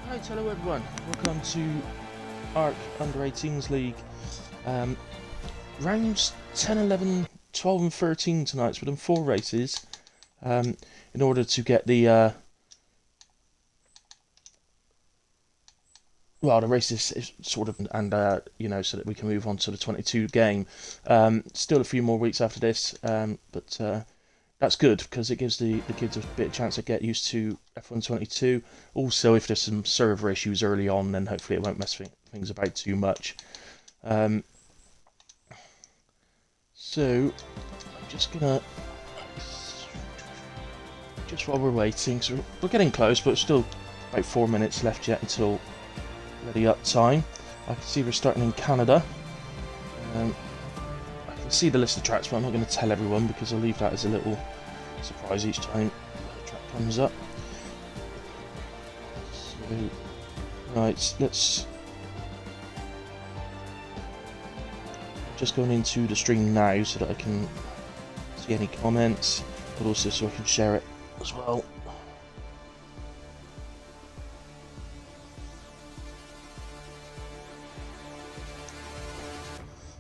Right, hello everyone. Welcome to ARC Under 18s League. Rounds 10, 11, 12 and 13 tonight. So we've done 4 races in order to get the the races is sort of, and so that we can move on to the 22 game. Still a few more weeks after this, but that's good because it gives the kids a bit of chance to get used to F1 22. Also, if there's some server issues early on, then hopefully it won't mess things about too much. So I'm just gonna, just while we're waiting, so we're getting close, but still about 4 minutes left yet until ready up time. I can see we're starting in Canada. I can see the list of tracks, but I'm not going to tell everyone because I'll leave that as a little surprise each time the track comes up. So, right, let's just going into the stream now so that I can see any comments, but also so I can share it as well.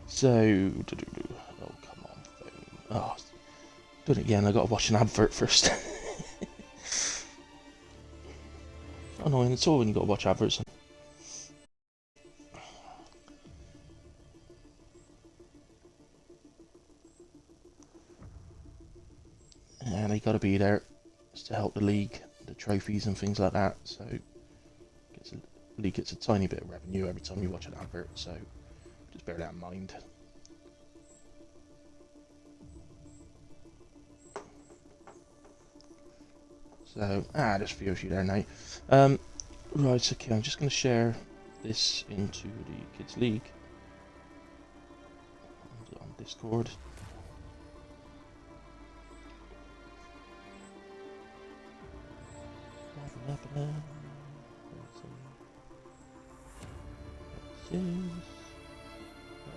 So, oh come on, phone. Oh, done it again. I got to watch an advert first. Annoying at all when you got to watch adverts. And they got to be there just to help the league, the trophies and things like that. So, the league gets a tiny bit of revenue every time you watch an advert. So, just bear that in mind. So, just a few of you there now. Right, okay, I'm just going to share this into the Kids League on Discord. There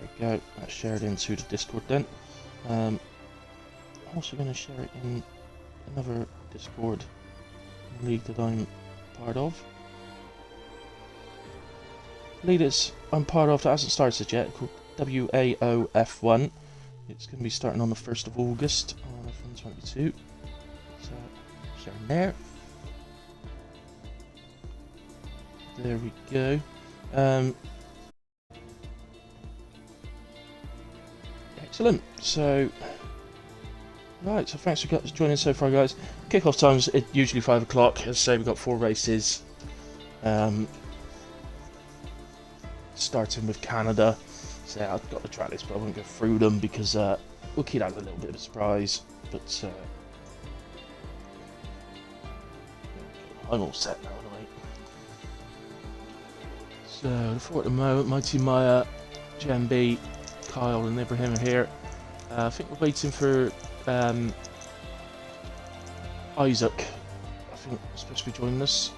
we go, that's shared into the Discord then. I'm also going to share it in another Discord league that I'm part of. League that I'm part of that hasn't started yet, called WAOF1. It's going to be starting on the 1st of August on F1 22. So, sharing there. There we go. Excellent. So, right. So thanks for joining so far, guys. Kickoff times usually 5 o'clock. As I say, we've got 4 races. Starting with Canada. So I've got the track list, but I won't go through them because we'll keep that a little bit of a surprise. But I'm all set now, anyway. So the 4 at the moment, Mighty Maya, JMB, Kyle and Ibrahim are here. I think we're waiting for Isaac. I think he's supposed to be joining us.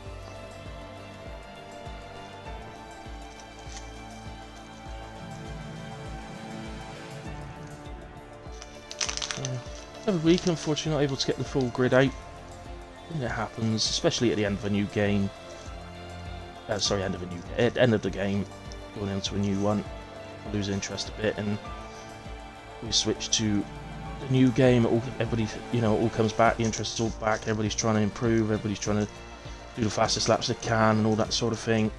Every week, unfortunately, not able to get the full grid out. And it happens, especially at the end of a new game. End of the game, going into a new one. I lose interest a bit, and we switch to the new game. Everybody, all comes back. The interest is all back. Everybody's trying to improve. Everybody's trying to do the fastest laps they can, and all that sort of thing.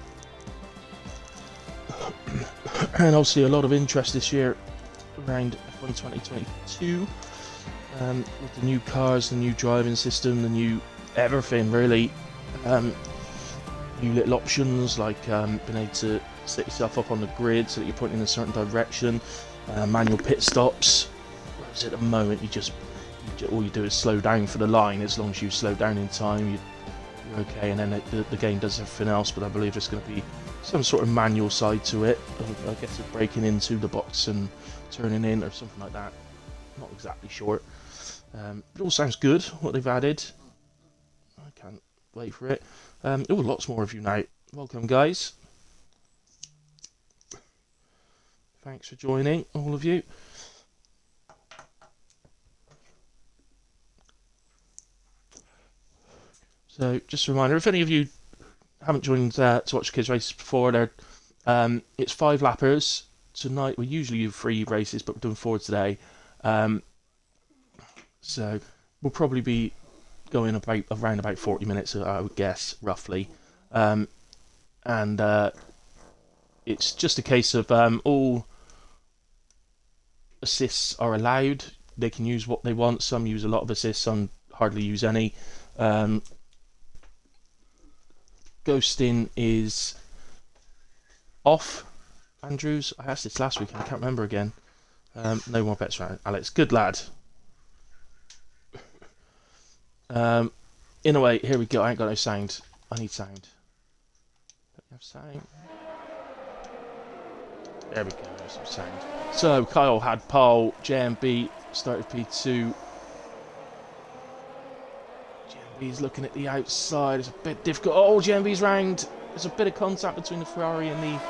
And obviously, a lot of interest this year around F1 2022. With the new cars, the new driving system, the new everything really. New little options like being able to set yourself up on the grid so that you're pointing in a certain direction. Manual pit stops. Whereas at the moment, all you do is slow down for the line. As long as you slow down in time, you're okay. And then the game does everything else. But I believe there's going to be some sort of manual side to it. I guess it's breaking into the box and turning in or something like that. Not exactly sure. It all sounds good, what they've added. I can't wait for it. Lots more of you now. Welcome, guys. Thanks for joining, all of you. So, just a reminder, if any of you haven't joined to watch kids races before, it's 5 lappers. Tonight we usually do 3 races, but we're doing 4 today. So we'll probably be going around about 40 minutes, I would guess, roughly. And it's just a case of all assists are allowed. They can use what they want. Some use a lot of assists, some hardly use any. Ghosting is off. Andrews, I asked this last week and I can't remember again. No more bets around. Alex, good lad. In a way, here we go. I ain't got no sound. I need sound. Don't you have sound? There we go. There's some sound. So Kyle had pole. JMB started P2. JMB's looking at the outside. It's a bit difficult. Oh, JMB's round. There's a bit of contact between the Ferrari and the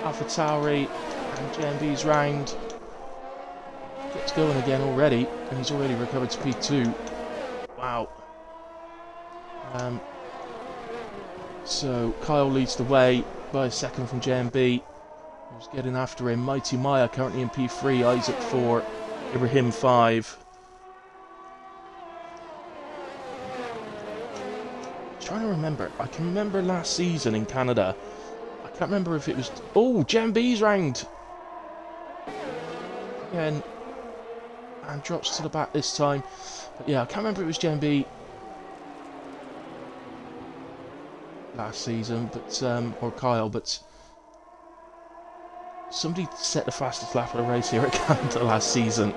AlphaTauri, and JMB's round. Gets going again already, and he's already recovered to P2. Wow. So Kyle leads the way by a second from JMB, who's getting after him. Mighty Maya currently in P3, Isaac 4, Ibrahim 5. Trying to remember. I can remember last season in Canada. I can't remember if it was... Oh, JMB's round! Again. And drops to the back this time. But yeah, I can't remember if it was JMB last season, but or Kyle, but somebody set the fastest lap of the race here at Canada last season,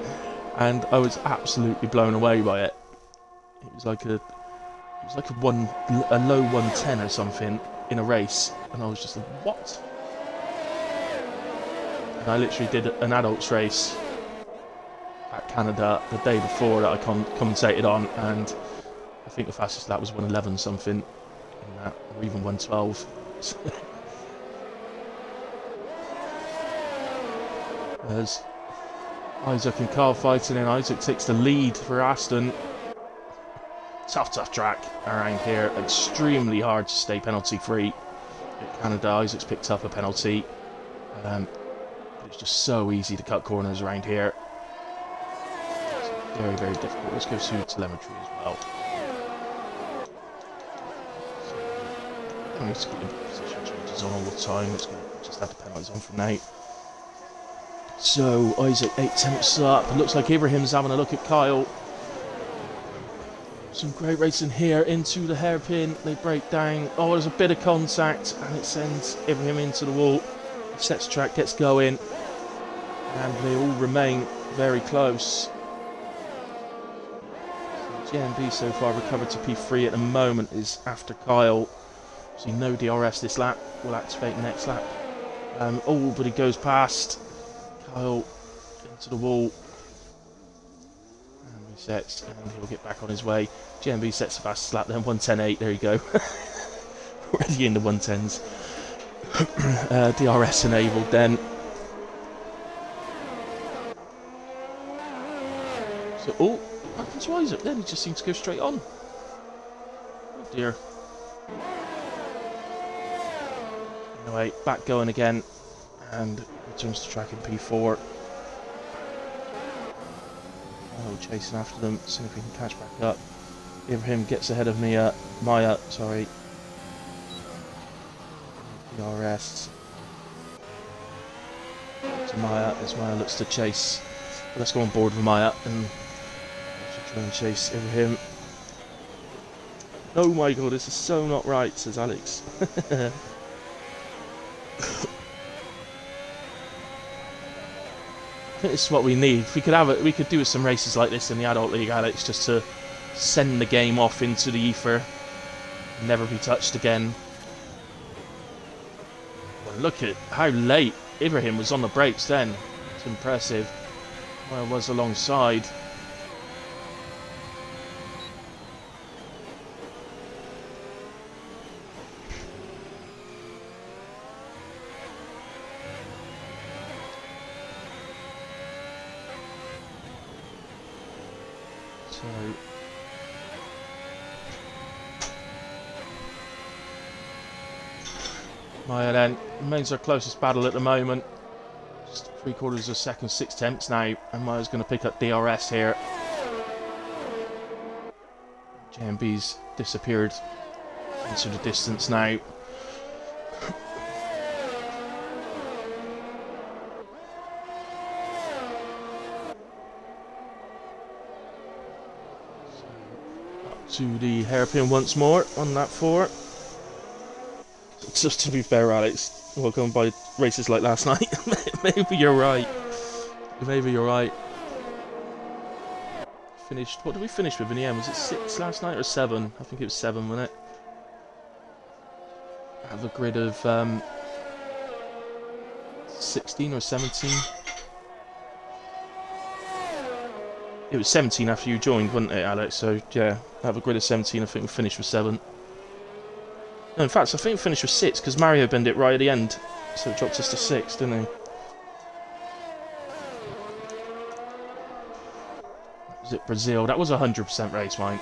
and I was absolutely blown away by it. It was like a low 110 or something in a race, and I was just like, what? And I literally did an adults race at Canada the day before that I commentated on, and I think the fastest lap was 111 something in that, or even 112. There's Isaac and Carl fighting, and Isaac takes the lead for Aston. Tough track around here. Extremely hard to stay penalty free at Canada. Isaac's picked up a penalty. But it's just so easy to cut corners around here. It's very, very difficult. Let's go through telemetry as well. I need to keep the position changes on all the time. Let's go, just have the penalties on from now. So Isaac 8 tenths up. It looks like Ibrahim's having a look at Kyle. Some great racing here into the hairpin. They break down. Oh, there's a bit of contact, and it sends Ibrahim into the wall. Sets track, gets going, and they all remain very close. So JMB so far recovered to P3 at the moment is after Kyle. So no DRS this lap. We'll activate next lap. Oh, but he goes past Kyle into the wall. Sets, and he'll get back on his way. JMB sets the fastest lap then, 1:10.8, there you go. Already in the 110s. DRS enabled then. So, oh, what happens to Isaac then? He just seems to go straight on. Oh dear. Anyway, back going again, and returns to track in P4. Oh, chasing after them, seeing if we can catch back up. Ibrahim gets ahead of Maya, sorry. DRS. To Maya, as Maya looks to chase. But let's go on board with Maya and try and chase Ibrahim. Oh my god, this is so not right, says Alex. I think this is what we need. If we could have it, we could do some races like this in the adult league, Alex, just to send the game off into the ether, never be touched again. Well, look at how late Ibrahim was on the brakes then. It's impressive. Well, was alongside. Maya then remains our closest battle at the moment. Just 3/4 of a second, 6/10 now, and Maya's going to pick up DRS here. JMB's disappeared into the distance now. Up to the hairpin once more on that 4. Just to be fair, Alex, well, going by races like last night, maybe you're right. Maybe you're right. Finished. What did we finish with in the end? Was it 6 last night or 7? I think it was 7, wasn't it? I have a grid of 16 or 17. It was 17 after you joined, wasn't it, Alex? So yeah, I have a grid of 17. I think we finished with 7. No, in fact, I think we finished with 6 because Mario bent it right at the end, so it dropped us to 6, didn't he? Was it Brazil? That was a 100% race, mate.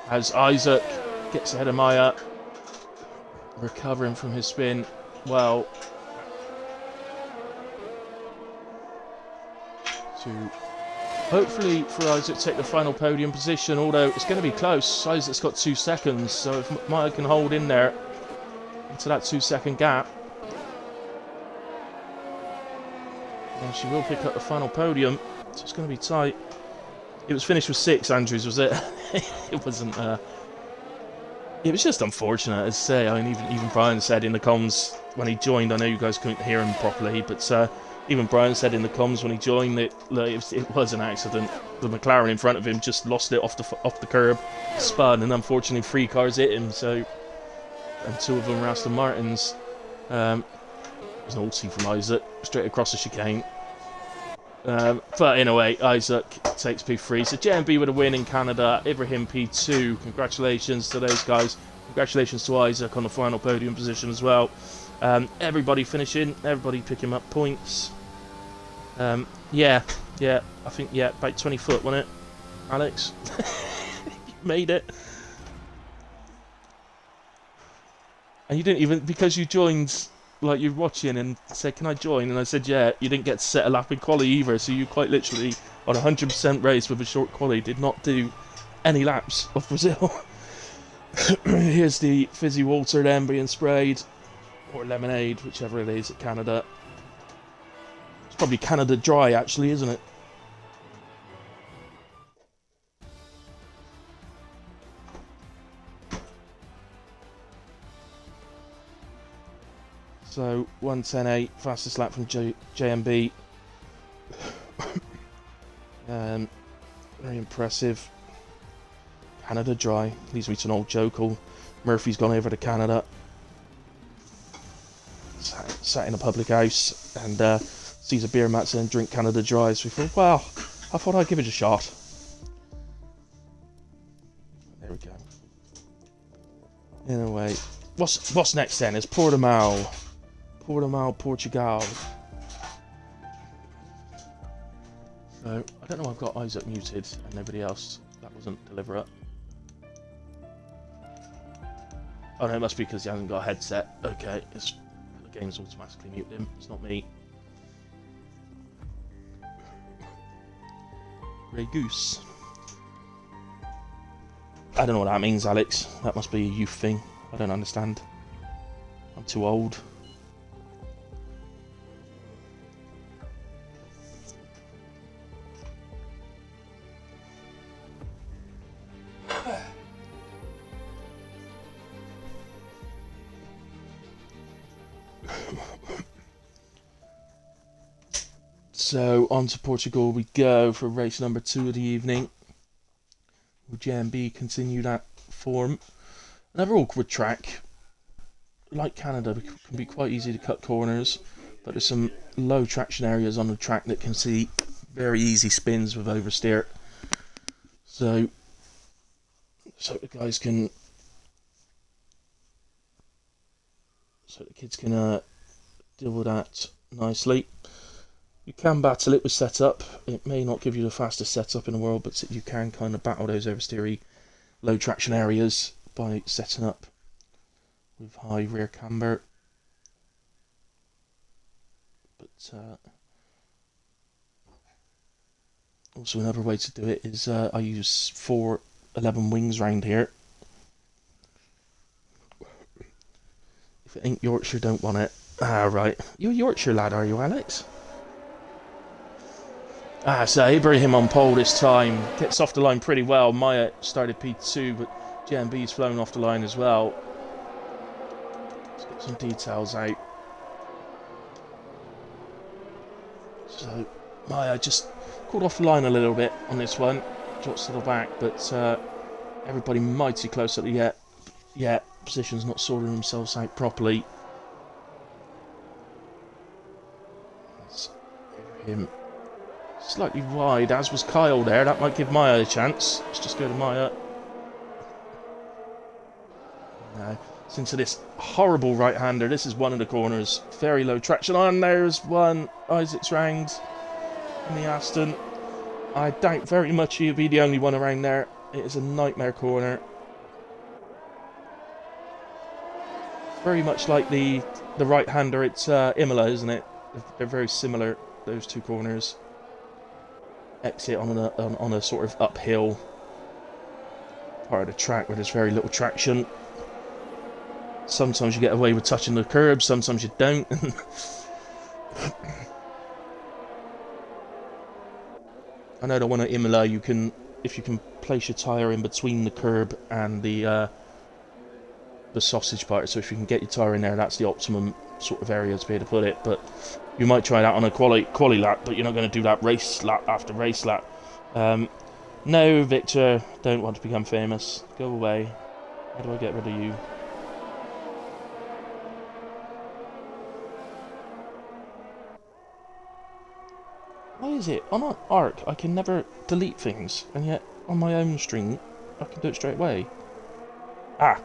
As Isaac gets ahead of Maya, recovering from his spin. Well, to hopefully for Isaac to take the final podium position, although it's going to be close. Isaac's got 2 seconds, so if Maya can hold in there into that 2-second gap, then she will pick up the final podium. So it's going to be tight. It was finished with 6, Andrews, was it? It wasn't. It was just unfortunate, as I say. I mean, even Brian said in the comms when he joined. I know you guys couldn't hear him properly, but even Brian said in the comms when he joined that it was an accident. The McLaren in front of him just lost it off the curb, spun, and unfortunately 3 cars hit him. So, and 2 of them were Aston Martins. It was an ulti from Isaac straight across the chicane. But in a way, Isaac takes P3. So JMB with a win in Canada. Ibrahim P2. Congratulations to those guys. Congratulations to Isaac on the final podium position as well. Everybody finishing. Everybody picking up points. Yeah. I think, about 20 foot, wasn't it, Alex? You made it. And you didn't even, because you joined, like, you're watching and said, can I join? And I said, yeah. You didn't get to set a lap in quali either, so you quite literally, on a 100% race with a short quali, did not do any laps of Brazil. Here's the fizzy water then being sprayed, or lemonade, whichever it is, at Canada. It's probably Canada Dry, actually, isn't it? So 1:10.8, fastest lap from JMB. Very impressive. Canada Dry leads me to an old joke. Murphy's gone over to Canada, sat in a public house, and sees a beer mat and drink Canada Dry. So we thought, well, I thought I'd give it a shot. There we go. Anyway, what's next then? Is Portimao, Portugal. So I don't know. I've got Isaac muted and nobody else. That wasn't deliberate. Oh no, it must be because he hasn't got a headset. Okay, the game's automatically muted him. It's not me. Grey Goose. I don't know what that means, Alex. That must be a youth thing. I don't understand. I'm too old. So on to Portugal we go for race number 2 of the evening. Will JMB continue that form? Another awkward track. Like Canada, it can be quite easy to cut corners, but there's some low traction areas on the track that can see very easy spins with oversteer. So the guys can, so the kids can deal with that nicely. You can battle it with setup. It may not give you the fastest setup in the world, but you can kind of battle those oversteery low traction areas by setting up with high rear camber. But also another way to do it is I use 411 wings round here. If it ain't Yorkshire, don't want it. Ah, right. You're a Yorkshire lad, are you, Alex? Ah, so Ibrahim on pole this time. Gets off the line pretty well. Maya started P2, but JMB's flown off the line as well. Let's get some details out. So, Maya just caught off the line a little bit on this one. Drops to the back, but everybody mighty close at the yet. Position's not sorting themselves out properly. It's him slightly wide, as was Kyle there. That might give Maya a chance. Let's just go to Maya. No. It's into this horrible right-hander. This is one of the corners. Very low traction. And there's one. Isaac's round in the Aston. I doubt very much he'll be the only one around there. It is a nightmare corner. Very much like the right-hander, it's Imola, isn't it? They're very similar, those two corners. Exit on a sort of uphill part of the track where there's very little traction. Sometimes you get away with touching the curb, sometimes you don't. I know that one at Imola, if you can place your tyre in between the curb and the sausage part, so if you can get your tyre in there, that's the optimum sort of area to be able to put it. But you might try that on a quali lap, but you're not going to do that race lap after race lap. No, Victor, don't want to become famous. Go away. How do I get rid of you? Why is it on an arc I can never delete things, and yet on my own stream I can do it straight away? Ah.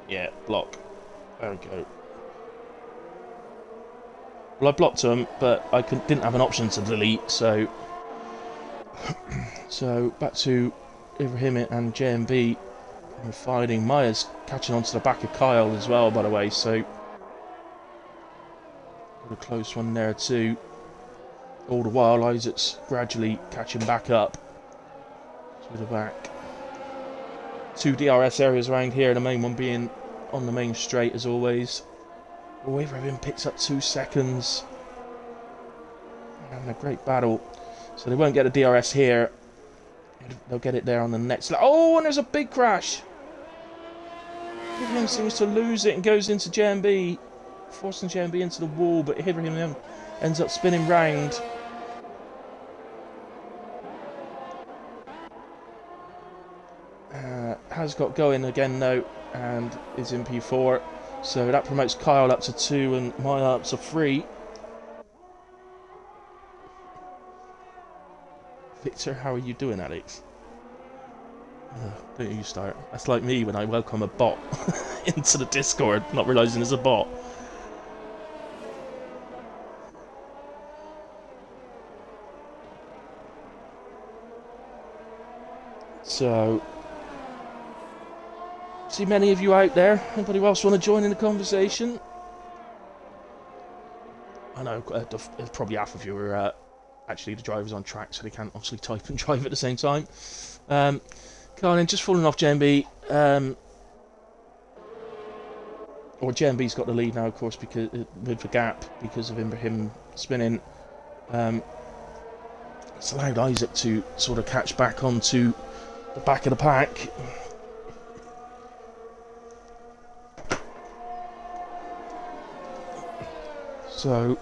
Yeah, block. There we go. Well, I blocked them, but I didn't have an option to delete, so... So, back to Ibrahim and JMB. We're fighting. Maya's catching onto the back of Kyle as well, by the way, so... A close one there, too. All the while, Isaac's gradually catching back up to the back. Two DRS areas around here, the main one being on the main straight as always. Oh, Ibrahim picks up 2 seconds. And a great battle. So they won't get a DRS here. They'll get it there on the next lap. Oh, and there's a big crash. Ibrahim seems to lose it and goes into JMB, forcing JMB into the wall, but Ibrahim ends up spinning round. Has got going again though, and is in P4, so that promotes Kyle up to 2 and Maya up to 3. Victor, how are you doing, Alex? Don't you start. That's like me when I welcome a bot into the Discord, not realising it's a bot. So... See many of you out there. Anybody else want to join in the conversation? I know probably half of you are actually the drivers on track, so they can't obviously type and drive at the same time. Colin just falling off JMB. Or JMB's got the lead now, of course, because with the gap because of him spinning. It's allowed Isaac to sort of catch back onto the back of the pack. So,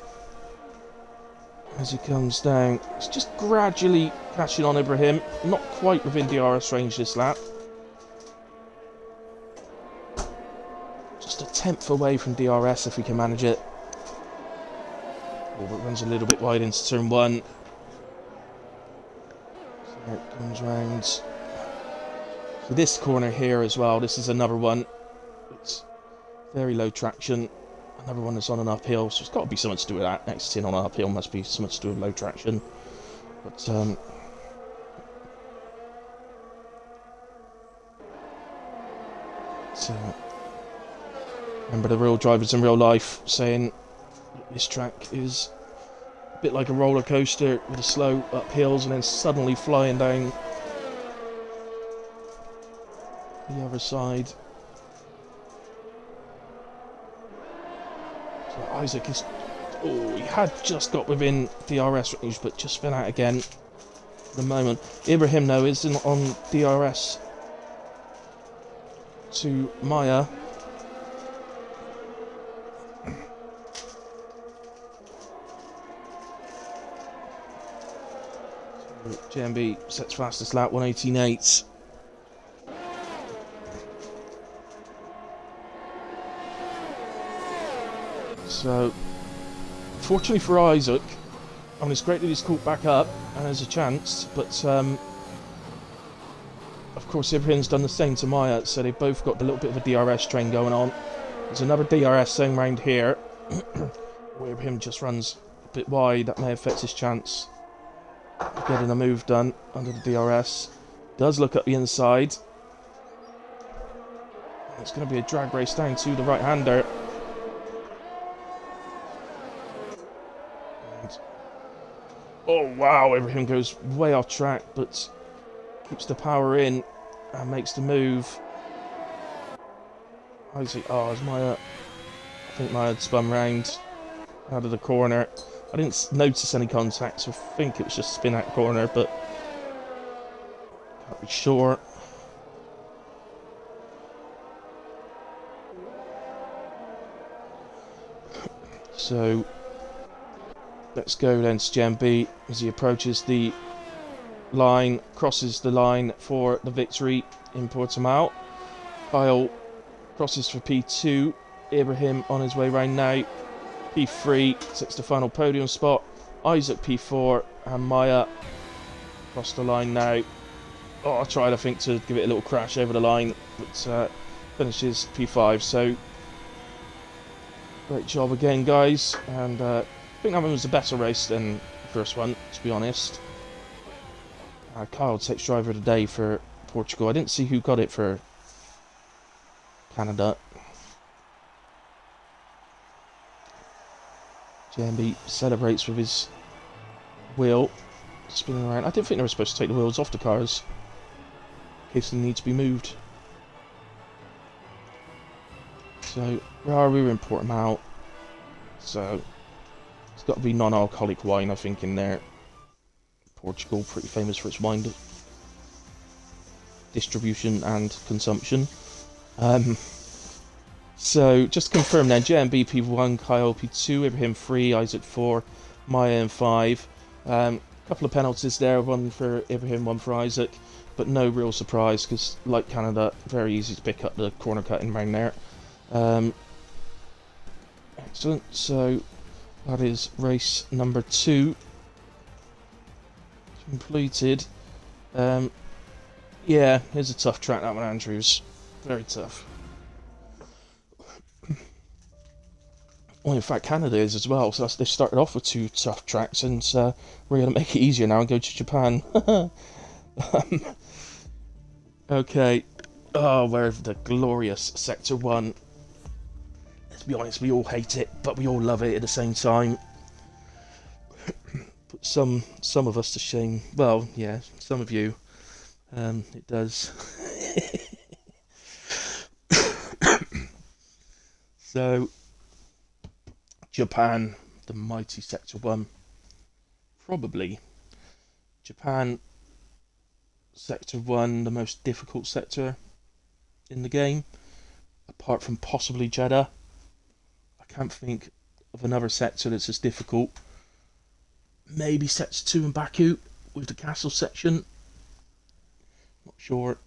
as he comes down, it's just gradually catching on Ibrahim. Not quite within DRS range this lap. Just a 10th away from DRS if we can manage it. Oh, but runs a little bit wide into turn 1. So there it comes round. So this corner here as well, this is another one. It's very low traction. Another one that's on an uphill, so it's got to be something to do with that. Exiting on an uphill must be something to do with low traction. But So, remember the real drivers in real life saying this track is a bit like a roller coaster with the slow up hills and then suddenly flying down the other side. So Isaac is... Oh, he had just got within DRS range, but just spin out again for the moment. Ibrahim, though, isn't on DRS to Maya. So JMB sets fastest lap, 1:18.8. So, fortunately for Isaac, I mean, it's great that he's caught back up and has a chance, but of course Ibrahim's done the same to Maya, so they've both got a little bit of a DRS train going on. There's another DRS zone round here, where Ibrahim just runs a bit wide. That may affect his chance of getting a move done under the DRS. Does look at the inside. It's going to be a drag race down to the right-hander. Oh wow, Ibrahim goes way off track, but keeps the power in and makes the move. Isaac, is Maya... I think Maya had spun round out of the corner. I didn't notice any contact, so I think it was just spin out corner, but can't be sure. So let's go then to JMB as he approaches the line, crosses the line for the victory in Portimao. Kyle crosses for P2. Ibrahim on his way round now. P3 sets the final podium spot. Isaac P4 and Maya across the line now. Oh, I tried, I think, to give it a little crash over the line, but finishes P5. So great job again, guys, and I think that one was a better race than the first one, to be honest. Kyle takes driver of the day for Portugal. I didn't see who got it for Canada. JMB celebrates with his wheel spinning around. I didn't think they were supposed to take the wheels off the cars in case they need to be moved. So, where are we? We're in Portimao. So, it's got to be non-alcoholic wine, I think, in there. Portugal, pretty famous for its wine distribution and consumption. So, just to confirm then, JMB P1, Kyle P2, Ibrahim 3, Isaac 4, Maya and 5. Couple of penalties there, one for Ibrahim, one for Isaac, but no real surprise because, like Canada, very easy to pick up the corner cutting round there. Excellent, so that is race number 2 completed. Yeah, here's a tough track, that one, Andrews. Very tough. Well, in fact, Canada is as well, so they started off with 2 tough tracks, and we're going to make it easier now and go to Japan. Okay. Oh, where the glorious Sector 1. Let's be honest, we all hate it, but we all love it at the same time. Put some of us to shame. Well, yeah, some of you. It does. So, Japan, the mighty Sector 1. Probably Japan, Sector 1, the most difficult sector in the game, apart from possibly Jeddah. I can't think of another sector that's as difficult. Maybe Sector 2 in Baku with the castle section. Not sure.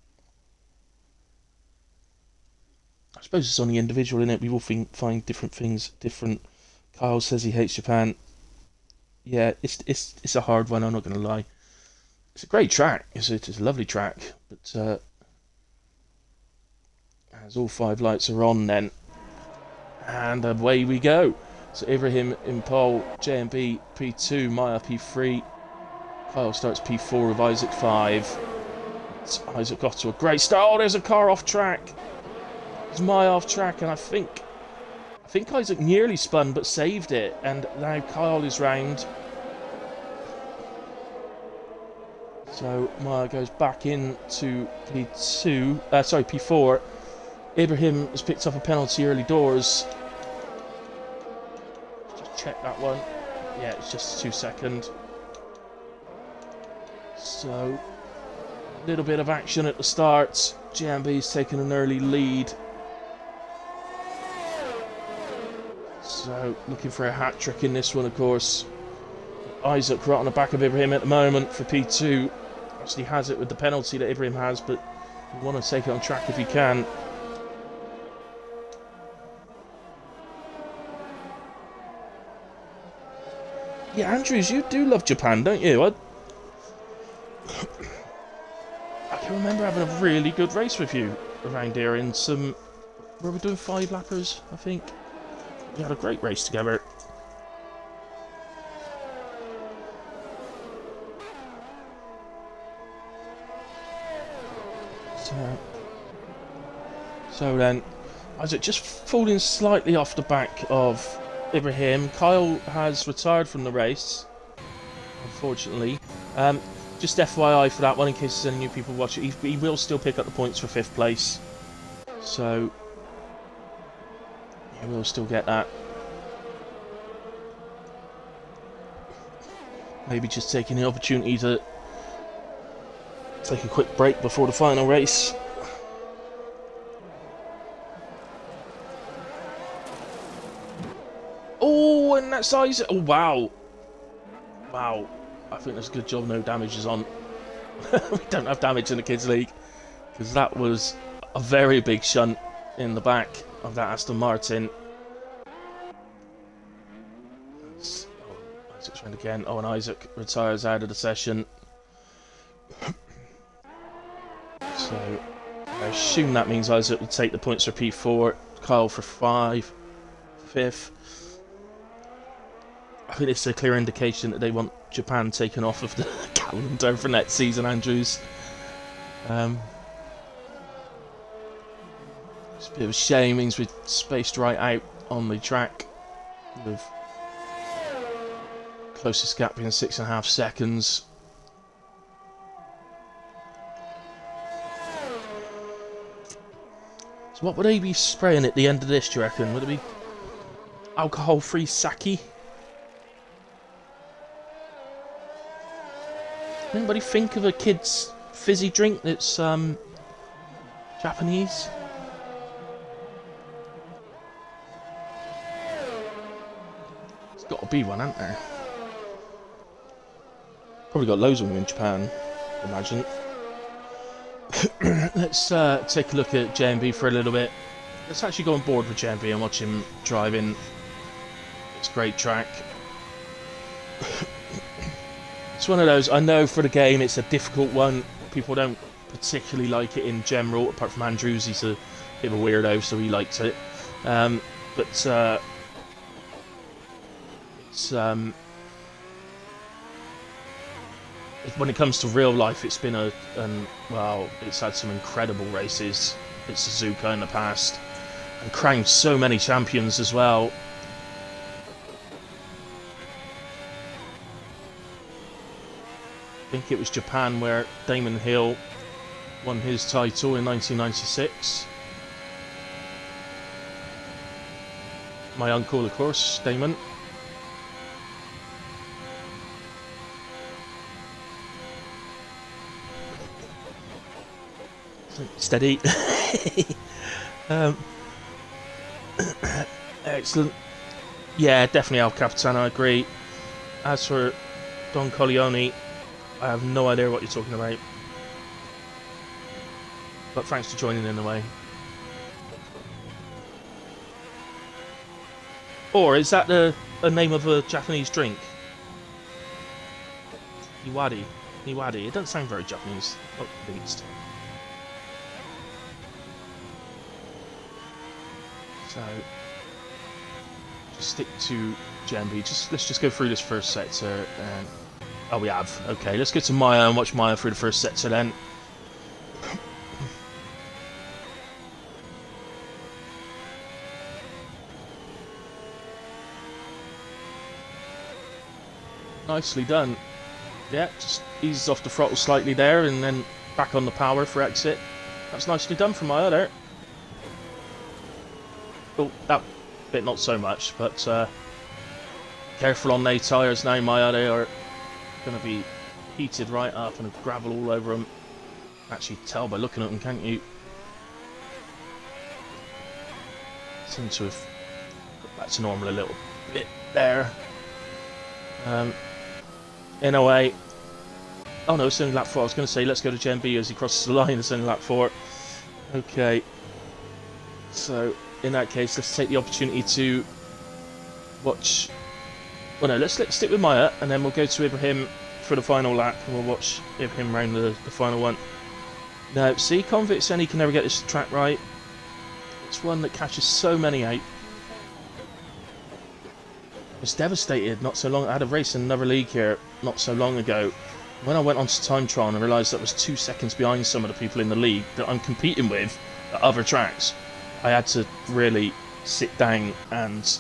I suppose it's on the individual, innit? We all find different things different. Kyle says he hates Japan. Yeah, it's a hard one, I'm not going to lie. It's a great track. It's a lovely track, but as all 5 lights are on then, and away we go. So Ibrahim in pole, JMB P2, Maya P3, Kyle starts P4 with Isaac 5. Isaac got to a great start. Oh, there's a car off track. It's Maya off track, and I think Isaac nearly spun but saved it, and now Kyle is round. So Maya goes back into P4. Ibrahim has picked up a penalty early doors. Just check that one. Yeah, it's just 2 seconds. So, a little bit of action at the start. JMB's taken an early lead. So, looking for a hat-trick in this one, of course. Isaac right on the back of Ibrahim at the moment for P2. Obviously has it with the penalty that Ibrahim has, but you want to take it on track if you can. Yeah, Andrews, you do love Japan, don't you? I can remember having a really good race with you around here in some... Were we doing 5 lappers, I think? We had a great race together. So then, Isaac just falling slightly off the back of Ibrahim. Kyle has retired from the race, unfortunately. Just FYI for that one, in case there's any new people watching, he will still pick up the points for 5th place. So, he will still get that. Maybe just taking the opportunity to take a quick break before the final race. Oh, and that's Isaac. Oh, wow. Wow. I think that's a good job no damage is on. We don't have damage in the Kids League, because that was a very big shunt in the back of that Aston Martin. Isaac's round again. Oh, and Isaac retires out of the session. So I assume that means Isaac will take the points for P4, Kyle for 5th. I think it's a clear indication that they want Japan taken off of the calendar for next season, Andrews. It's a bit of a shame, means we've spaced right out on the track, with closest gap being 6.5 seconds. So what would they be spraying at the end of this, do you reckon? Would it be alcohol-free sake? Anybody think of a kid's fizzy drink that's Japanese? There's got to be one, hasn't there? Probably got loads of them in Japan, I imagine. Let's take a look at JMB for a little bit. Let's actually go on board with JMB and watch him driving. It's a great track. It's one of those, I know for the game it's a difficult one. People don't particularly like it in general, apart from Andrews. He's a bit of a weirdo, so he likes it. It's when it comes to real life, it's been it's had some incredible races at Suzuka in the past, and crowned so many champions as well. I think it was Japan where Damon Hill won his title in 1996. My uncle, of course, Damon. Steady. Excellent. Yeah, definitely El Capitan, I agree. As for Don Corleone, I have no idea what you're talking about. But thanks for joining in the way. Or is that the name of a Japanese drink? Niwari. Niwari. It doesn't sound very Japanese, not the least. So, just stick to JMB. Let's just go through this first sector. Oh, we have. Okay, let's go to Maya and watch Maya through the first sector then. Nicely done. Yeah, just eases off the throttle slightly there and then back on the power for exit. That's nicely done from Maya there. Oh, that bit not so much, but careful on their tyres now, Maya. They are going to be heated right up and have gravel all over them. Actually tell by looking at them, can't you? Seem to have got back to normal a little bit there. In a way. Oh no, it's only lap 4. I was going to say let's go to JMB as he crosses the line. It's only lap 4. Okay. So in that case, let's take the opportunity to watch. Well, no, let's stick with Maya, and then we'll go to Ibrahim for the final lap, and we'll watch Ibrahim round the final one. Now, see, Convict saying he can never get this track right. It's one that catches so many out. I was devastated not so long. I had a race in another league here not so long ago. When I went onto Timetron, I realised that I was 2 seconds behind some of the people in the league that I'm competing with at other tracks. I had to really sit down and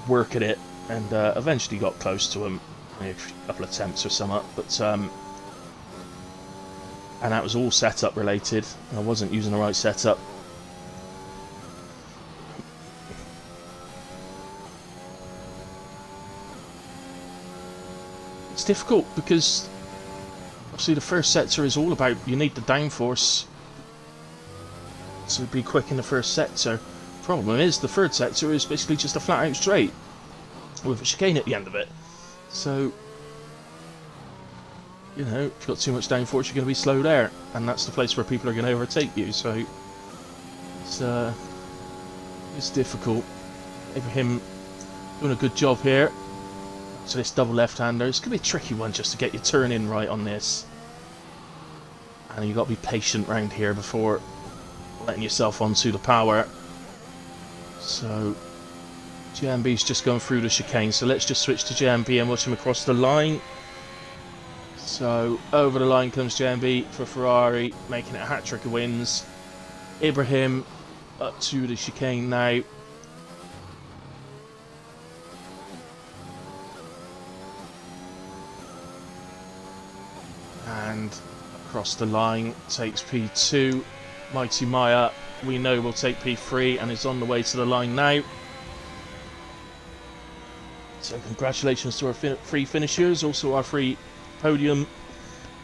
work at it, and eventually got close to him. A couple of attempts or something, but and that was all setup related. I wasn't using the right setup. It's difficult because obviously the first sector is all about you need the downforce to be quick in the first sector. Problem is the third sector is basically just a flat out straight with a chicane at the end of it. So, you know, if you've got too much downforce, you're going to be slow there, and that's the place where people are going to overtake you. So it's difficult. Ibrahim doing a good job here. So this double left-hander, it's going to be a tricky one just to get your turn in right on this, and you've got to be patient round here before letting yourself onto the power. So JMB's just going through the chicane, so let's just switch to JMB and watch him across the line. So over the line comes JMB for Ferrari, making it a hat-trick of wins. Ibrahim up to the chicane now. And across the line takes P2. Mighty Maya, we know, will take P3 and is on the way to the line now. So congratulations to our three finishers, also our three podium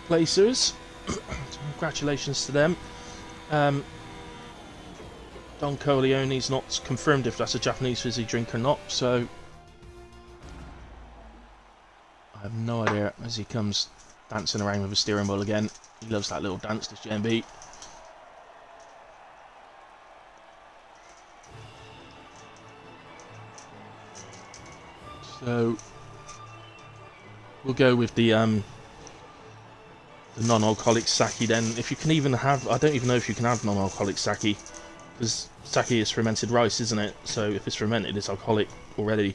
placers. So congratulations to them. Don Corleone's not confirmed if that's a Japanese fizzy drink or not, so I have no idea as he comes dancing around with a steering wheel again. He loves that little dance, this JMB. So we'll go with the non-alcoholic sake then. If you can even have, I don't even know if you can have non-alcoholic sake, because sake is fermented rice, isn't it? So if it's fermented, it's alcoholic already.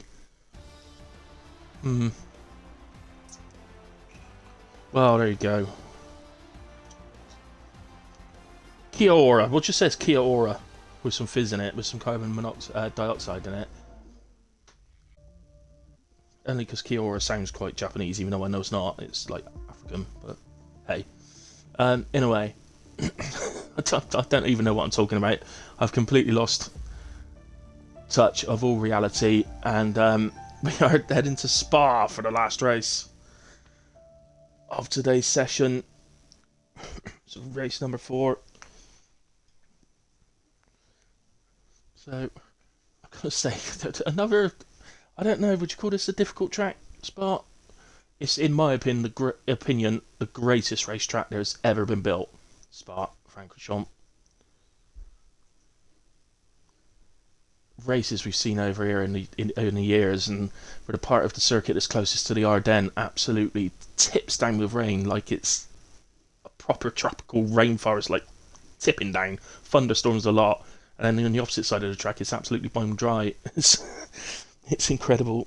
Well, there you go. Kia Ora. We'll just say it's Kia Ora with some fizz in it, with some carbon dioxide in it. Only because Kia Ora sounds quite Japanese, even though I know it's not. It's like African, but hey. In a way, I don't even know what I'm talking about. I've completely lost touch of all reality, and we are heading to Spa for the last race of today's session. So race number 4. So I've got to say another. I don't know. Would you call this a difficult track, Spa? It's, in my opinion, the greatest racetrack there's ever been built. Spa Francorchamps. Races we've seen over here in the years, and for the part of the circuit that's closest to the Ardennes, absolutely tips down with rain like it's a proper tropical rainforest, like tipping down. Thunderstorms a lot, and then on the opposite side of the track, it's absolutely bone dry. It's incredible.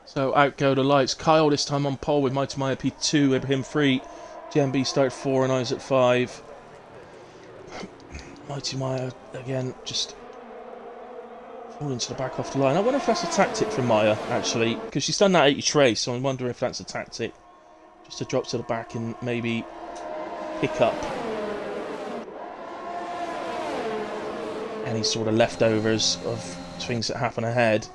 So out go the lights. Kyle this time on pole with Mighty Maya P2, Ibrahim 3, JMB start 4 and Isaac 5. Mighty Maya again, just falling to the back off the line. I wonder if that's a tactic from Maya, actually, because she's done that 80 trace, so I wonder if that's a tactic. Just to drop to the back and maybe pick up any sort of leftovers of things that happen ahead.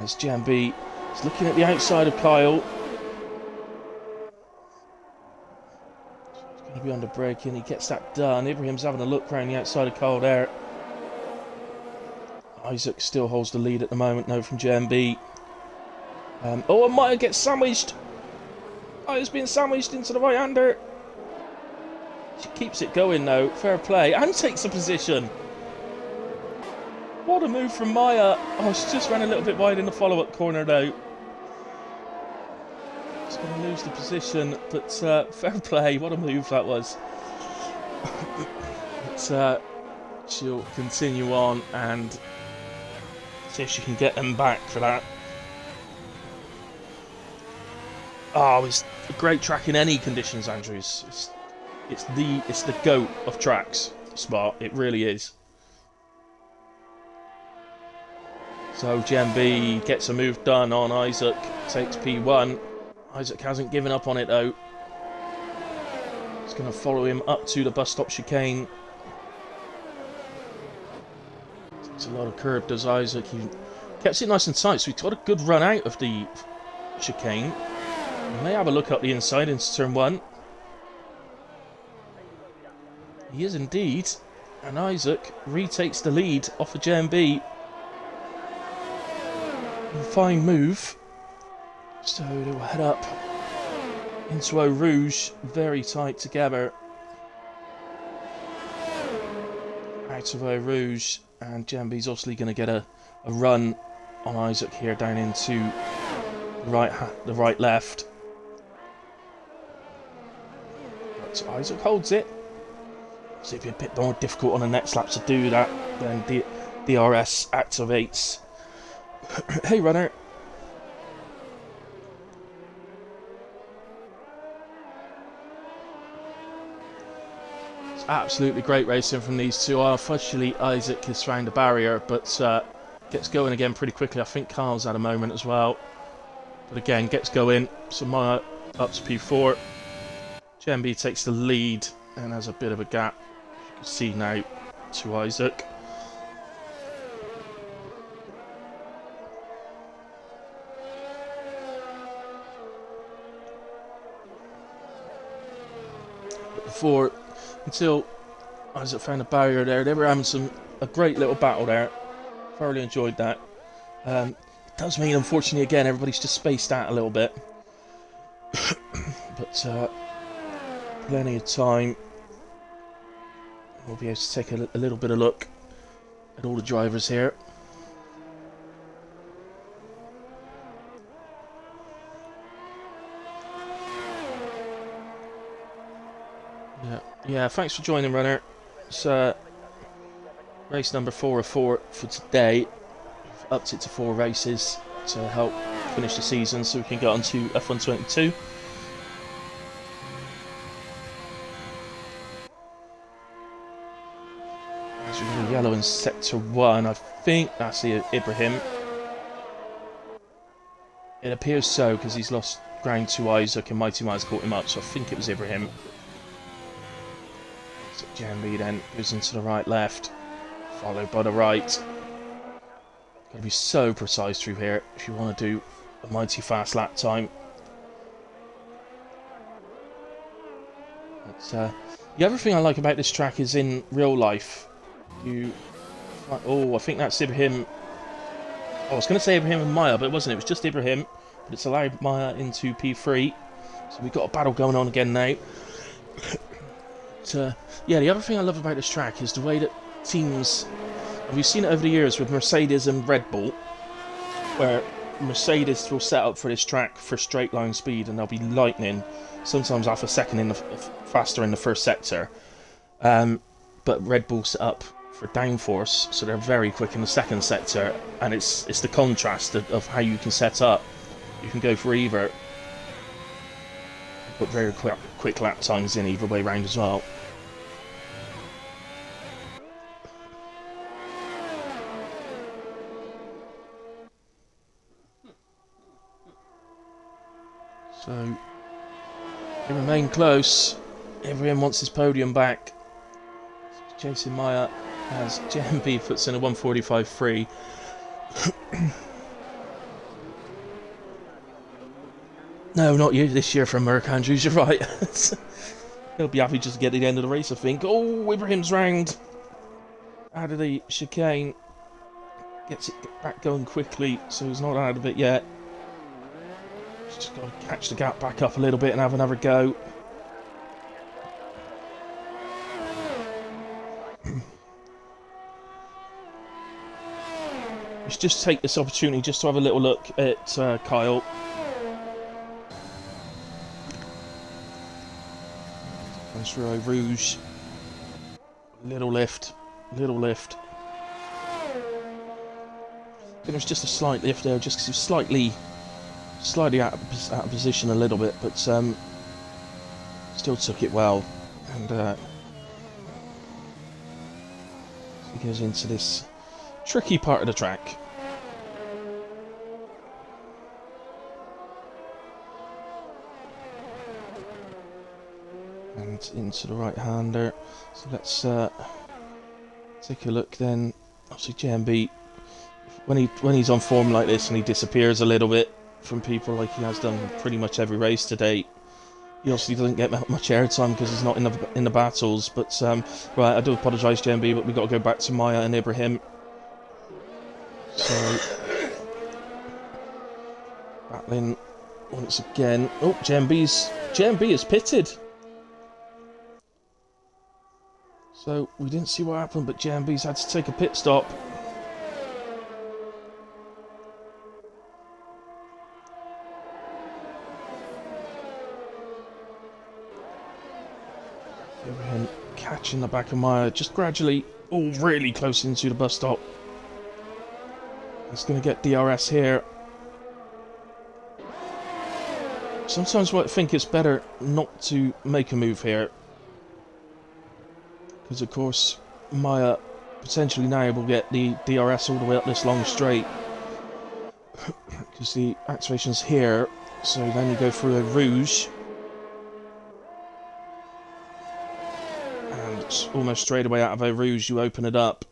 As JMB is looking at the outside of Kyle. He's going to be under braking. He gets that done. Ibrahim's having a look around the outside of Kyle there. Isaac still holds the lead at the moment, though, from JMB. Oh, and Maya gets sandwiched. Maya's being sandwiched into the right-hander. She keeps it going, though. Fair play. And takes a position. What a move from Maya. Oh, she just ran a little bit wide in the follow-up corner, though. She's going to lose the position, but fair play. What a move that was. But she'll continue on and see if she can get them back for that. Oh, it's a great track in any conditions, Andrews. It's the GOAT of tracks, Spa. It really is. So JMB gets a move done on Isaac, takes P1. Isaac hasn't given up on it though. He's going to follow him up to the bus stop chicane. Takes a lot of curb, does Isaac. He kept it nice and tight, so he's got a good run out of the chicane. He may have a look up the inside into turn 1. He is indeed. And Isaac retakes the lead off of JMB. Fine move. So they will head up into Eau Rouge, very tight together. Out of Eau Rouge, and JMB's obviously going to get a run on Isaac here down into the right left. But Isaac holds it. So it'd be a bit more difficult on the next lap to do that. Then DRS activates. Hey, runner. It's absolutely great racing from these two. Unfortunately, Isaac has found a barrier, but gets going again pretty quickly. I think Carl's had a moment as well. But again, gets going. So Maya up to P4. JMB takes the lead and has a bit of a gap. You can see now to Isaac. Before, until Isaac found a barrier there, they were having a great little battle there. Thoroughly enjoyed that. It does mean, unfortunately, again, everybody's just spaced out a little bit. But plenty of time. We'll be able to take a little bit of look at all the drivers here. Yeah, thanks for joining, runner. It's race number 4 of 4 for today. We've upped it to 4 races to help finish the season so we can get on to F1 22. There's really yellow in sector 1. I think that's Ibrahim. It appears so because he's lost ground to Isaac and Mighty Miles caught him up, so I think it was Ibrahim. So JMB then goes into the right left, followed by the right. Got to be so precise through here if you want to do a mighty fast lap time. But, the other thing I like about this track is in real life, I think that's Ibrahim. I was going to say Ibrahim and Maya, but it wasn't. It was just Ibrahim. But it's allowed Maya into P3. So we've got a battle going on again now. But, yeah, the other thing I love about this track is the way that teams... We've seen it over the years with Mercedes and Red Bull, where Mercedes will set up for this track for straight line speed and they'll be lightning, sometimes half a second faster in the first sector. But Red Bull set up for downforce, so they're very quick in the second sector, and it's the contrast of how you can set up. You can go for either, put very quick lap times in either way round as well. So they remain close. Everyone wants his podium back. Chasing Maya as JMB puts in a 1:45.3. No, not you this year from Merc Andrews, you're right. He'll be happy just to get to the end of the race, I think. Oh, Ibrahim's round out of the chicane. Gets it back going quickly, so he's not out of it yet. He's just got to catch the gap back up a little bit and have another go. Let's just take this opportunity just to have a little look at Kyle. Comes through Eau Rouge. Little lift. Little lift. I think it was just a slight lift there, just because he was slightly out of position a little bit, but still took it well. And he goes into this tricky part of the track. And into the right-hander. So let's take a look then. Obviously JMB, when he's on form like this and he disappears a little bit from people like he has done pretty much every race to date, he obviously doesn't get much airtime because he's not in the battles. But right, I do apologise, JMB, but we've got to go back to Maya and Ibrahim. So battling once again. Oh, JMB is pitted. So we didn't see what happened, but JMB's had to take a pit stop. Ibrahim catching the back of Maya, just gradually, oh, really close into the bus stop. It's going to get DRS here. Sometimes I think it's better not to make a move here, because of course Maya potentially now will get the DRS all the way up this long straight, because the activation's here. So then you go through a Rouge, and almost straight away out of a Rouge you open it up.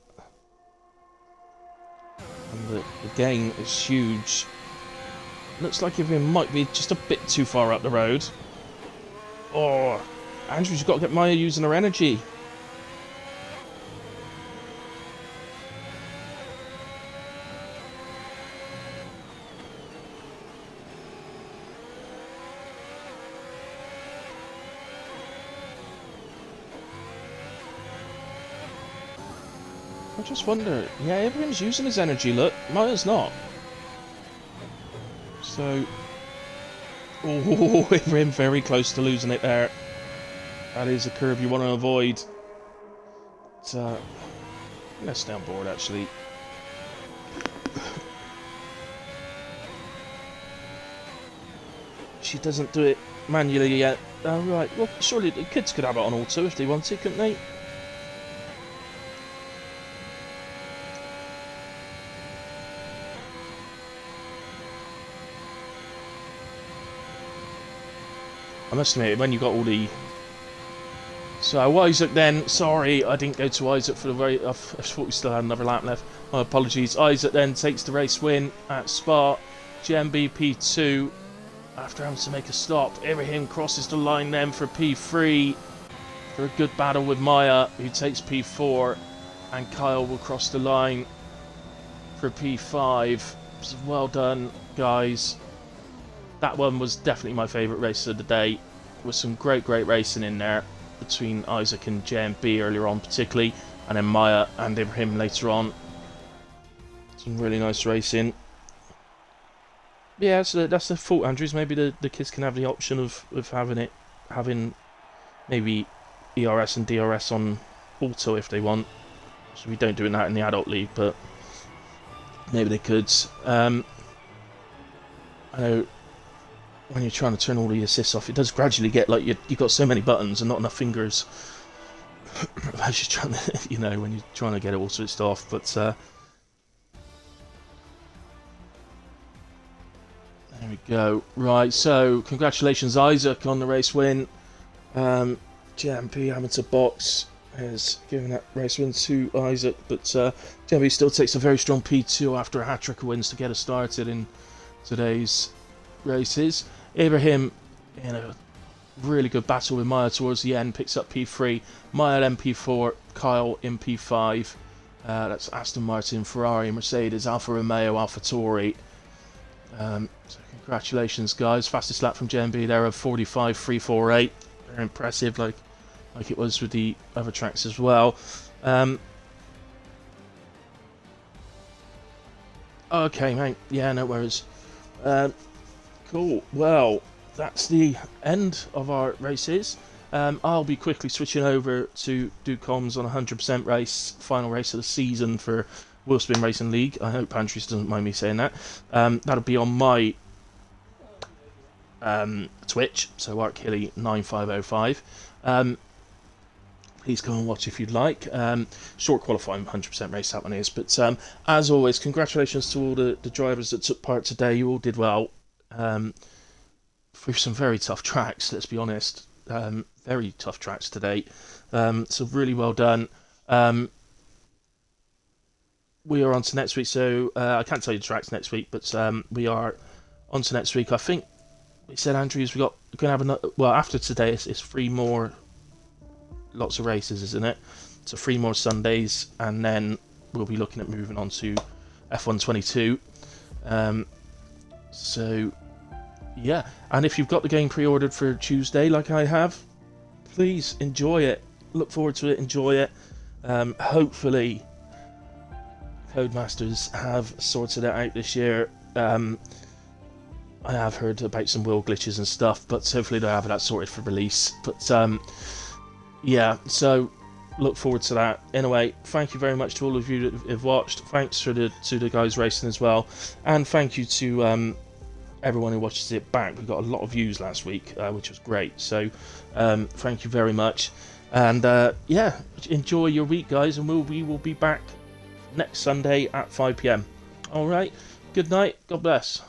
The gain is huge. Looks like it might be just a bit too far up the road. Oh, Andrews, you've got to get Maya using her energy. I just wonder, yeah, everyone's using his energy, look, Maya's not. So, oh, Ibrahim very close to losing it there. That is a curve you want to avoid. But, let's stay on board, actually. She doesn't do it manually yet. Oh, right, well, surely the kids could have it on auto if they wanted, couldn't they? I must admit, when you got all the... So, Isaac then, sorry, I didn't go to Isaac for the very... I thought we still had another lap left. My apologies. Isaac then takes the race win at Spa. JMB P2, after having to make a stop. Ibrahim crosses the line then for P3, for a good battle with Maya, who takes P4. And Kyle will cross the line for P5. So well done, guys. That one was definitely my favourite race of the day, with some great racing in there between Isaac and JMB earlier on particularly, and then Maya and Ibrahim later on. Some really nice racing. Yeah, so that's the fault, Andrews. Maybe the kids can have the option of having maybe ERS and DRS on auto if they want. So we don't do that in the adult league, but maybe they could. I know when you're trying to turn all the assists off, it does gradually get like you've got so many buttons and not enough fingers as you're trying to, you know, when you're trying to get it all switched off. But There we go. Right, so congratulations, Isaac, on the race win. JMP Amateur Box has given that race win to Isaac, but JMP still takes a very strong P2 after a hat-trick of wins to get us started in today's races. Ibrahim, in a really good battle with Maya towards the end, picks up P3. Maya MP4, Kyle in P5. That's Aston Martin, Ferrari, Mercedes, Alfa Romeo, AlphaTauri. So congratulations, guys. Fastest lap from JMB there of 45.348. Very impressive, like it was with the other tracks as well. Okay, mate. Yeah, no worries. Cool. Well, that's the end of our races. I'll be quickly switching over to do comms on 100% race, final race of the season for Wheelspin Racing League. I hope Andrews doesn't mind me saying that. That'll be on my Twitch, so ArkHilly9505. Please go and watch if you'd like. Short qualifying 100% race that one is. But as always, congratulations to all the drivers that took part today. You all did well. Through some very tough tracks, let's be honest. Very tough tracks today. So really well done. We are on to next week, so I can't tell you the tracks next week, but we are on to next week. I think we said, Andrews, we're going to have another. Well, after today, it's 3 more. Lots of races, isn't it? So 3 more Sundays, and then we'll be looking at moving on to F1 22. So yeah, and if you've got the game pre-ordered for Tuesday, like I have, please enjoy it. Look forward to it. Enjoy it. Hopefully, Codemasters have sorted it out this year. I have heard about some wheel glitches and stuff, but hopefully they'll have that sorted for release. But yeah, so look forward to that. Anyway, thank you very much to all of you that have watched. Thanks to the guys racing as well, and thank you to everyone who watches it back. We got a lot of views last week, which was great. So thank you very much, and yeah, enjoy your week, guys, and we will be back next Sunday at 5 PM. All right, good night. God bless.